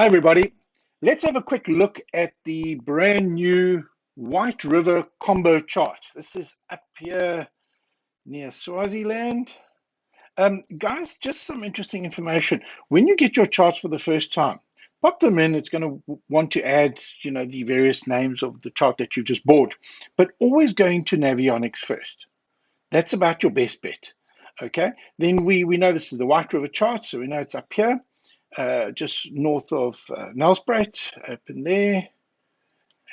Hi, everybody. Let's have a quick look at the brand new White River combo chart. This is up here near Swaziland. Guys, just some interesting information. When you get your charts for the first time, pop them in. It's going to want to add, the various names of the chart that you just bought, but always going to Navionics first. That's about your best bet. Okay. Then we know this is the White River chart, so we know it's up here. Just north of Nelspruit, up in there.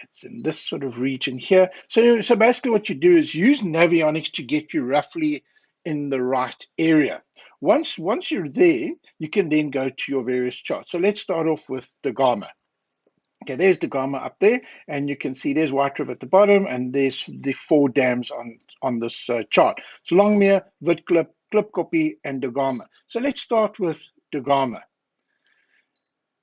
It's in this sort of region here. So basically what you do is use Navionics to get you roughly in the right area. Once you're there, you can then go to your various charts. So let's start off with the Gama. Okay, there's the Gama up there, and you can see there's White River at the bottom, and there's the four dams on this chart. So Longmere, Witklip, Klipkoppie, and the Gama. So let's start with the Gama.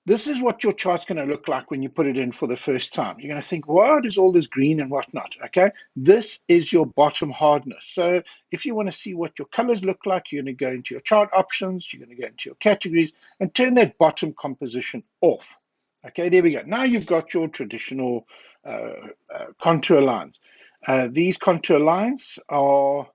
This is what your chart's going to look like when you put it in for the first time. You're going to think, what is all this green and whatnot? Okay, this is your bottom hardness. So if you want to see what your colors look like, you're going to go into your chart options, you're going to go into your categories and turn that bottom composition off. Okay, there we go. Now you've got your traditional contour lines. These contour lines are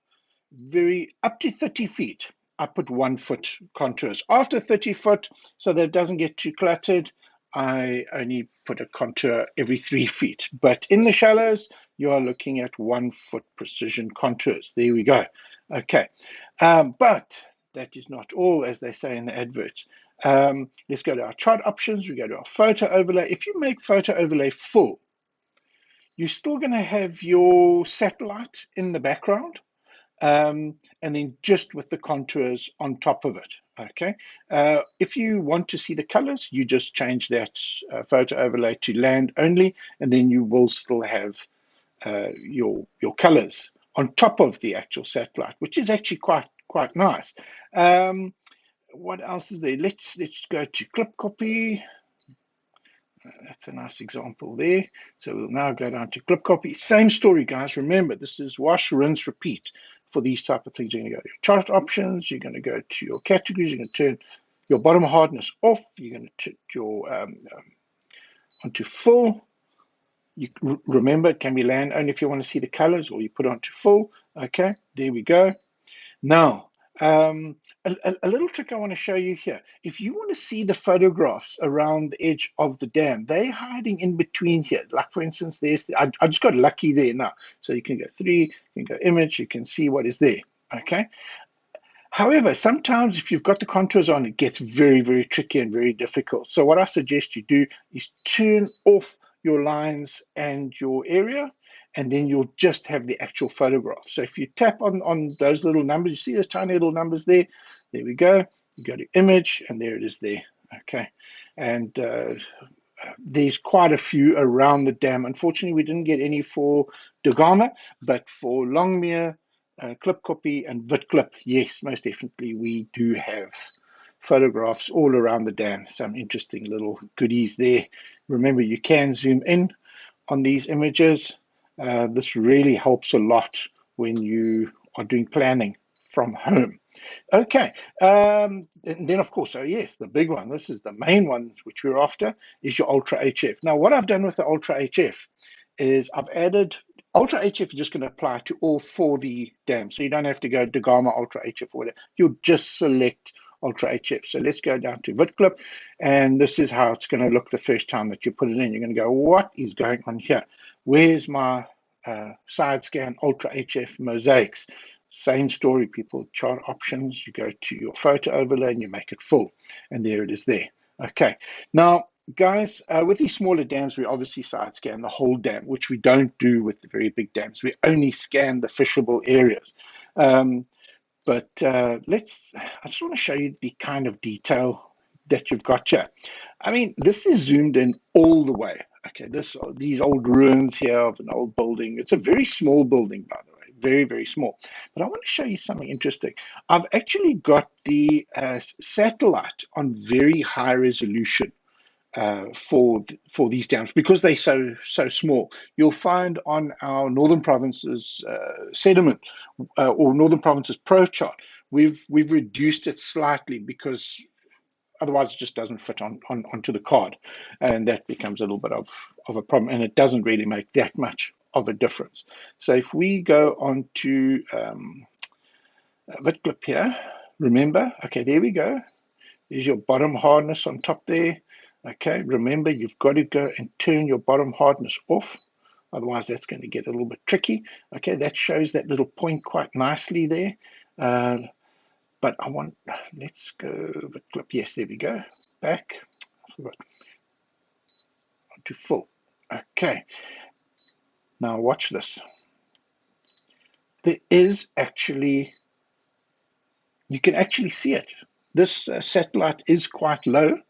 up to 30 feet. I put 1 foot contours. After 30 foot, so that it doesn't get too cluttered, I only put a contour every 3 feet. But in the shallows, you are looking at 1 foot precision contours. There we go. Okay. But that is not all, as they say in the adverts. Let's go to our chart options. We go to our photo overlay. If you make photo overlay full, you're still going to have your satellite in the background. And then just with the contours on top of it. Okay. If you want to see the colors, you just change that photo overlay to land only, and then you will still have your colors on top of the actual satellite, which is actually quite nice. What else is there? Let's go to Klipkoppie. That's a nice example there. So we'll now go down to Klipkoppie. Same story, guys. Remember, this is wash, rinse, repeat for these type of things. You're going to go to your chart options. You're going to go to your categories. You're going to turn your bottom hardness off. You're going to turn your onto full. Remember, it can be land only if you want to see the colors, or you put it onto full. Okay, there we go. Now, a little trick I want to show you here. If you want to see the photographs around the edge of the dam, they're hiding in between here. Like, for instance, I just got lucky there now. So you can go 3, you can go image, you can see what is there. Okay. However, sometimes if you've got the contours on, it gets very, very tricky and very difficult. So what I suggest you do is turn off your lines and your area, and then you'll just have the actual photograph. So if you tap on those little numbers, you see those tiny little numbers there. There we go. You go to image, and there it is there. Okay. And there's quite a few around the dam. Unfortunately, we didn't get any for Gama, but for Longmere, Klipkoppie, and Witklip, yes, most definitely, we do have photographs all around the dam. Some interesting little goodies there. Remember, you can zoom in on these images. This really helps a lot when you are doing planning from home. Okay, and then of course, oh yes, the big one, this is the main one which we're after, is your Ultra HF. Now, what I've done with the Ultra HF is I've added, Ultra HF is just going to apply to all 4 the dams, so you don't have to go to Gama Ultra HF or whatever. You'll just select Ultra HF. So let's go down to Witklip, and this is how it's going to look the first time that you put it in. You're going to go, what is going on here? Where's my side scan Ultra HF mosaics? Same story, people. Chart options, you go to your photo overlay and you make it full, and there it is there. Okay, now guys, with these smaller dams, we obviously side scan the whole dam, which we don't do with the very big dams. We only scan the fishable areas. But I just want to show you the kind of detail that you've got here. I mean, this is zoomed in all the way. Okay, these old ruins here of an old building. It's a very small building, by the way, very, very small. But I want to show you something interesting. I've actually got the satellite on very high resolution for these dams because they're so small. You'll find on our Northern Provinces sediment or Northern Provinces Pro chart, we've reduced it slightly because Otherwise, it just doesn't fit onto the card, and that becomes a little bit of a problem, and it doesn't really make that much of a difference. So if we go on to Witklip here, remember, okay, there we go. There's your bottom hardness on top there. Okay, remember, you've got to go and turn your bottom hardness off. Otherwise, that's going to get a little bit tricky. Okay, that shows that little point quite nicely there. But let's go Witklip. Yes, there we go. Back. I forgot. To full. Okay. Now watch this. There is actually, you can actually see it. This satellite is quite low.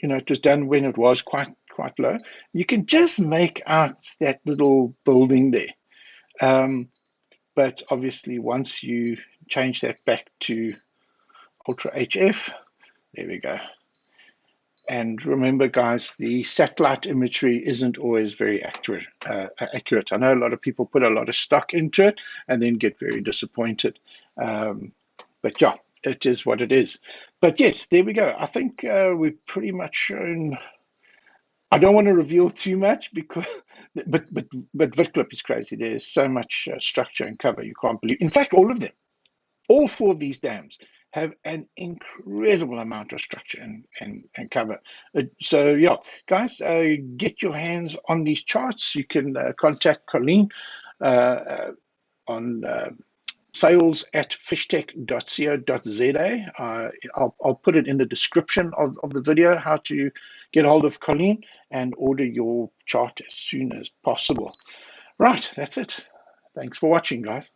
It was done when it was quite low. You can just make out that little building there. But obviously, once you change that back to Ultra HF, there we go. And remember, guys, the satellite imagery isn't always very accurate. I know a lot of people put a lot of stock into it and then get very disappointed. But yeah, it is what it is. But yes, there we go. I think we've pretty much shown. I don't want to reveal too much but Witklip is crazy. There's so much structure and cover you can't believe. In fact, all of them, all 4 of these dams have an incredible amount of structure and cover. So yeah, guys, get your hands on these charts. You can contact Colleen on sales@fishtech.co.za. I'll put it in the description of the video, how to get hold of Colleen and order your chart as soon as possible. Right, that's it. Thanks for watching, guys.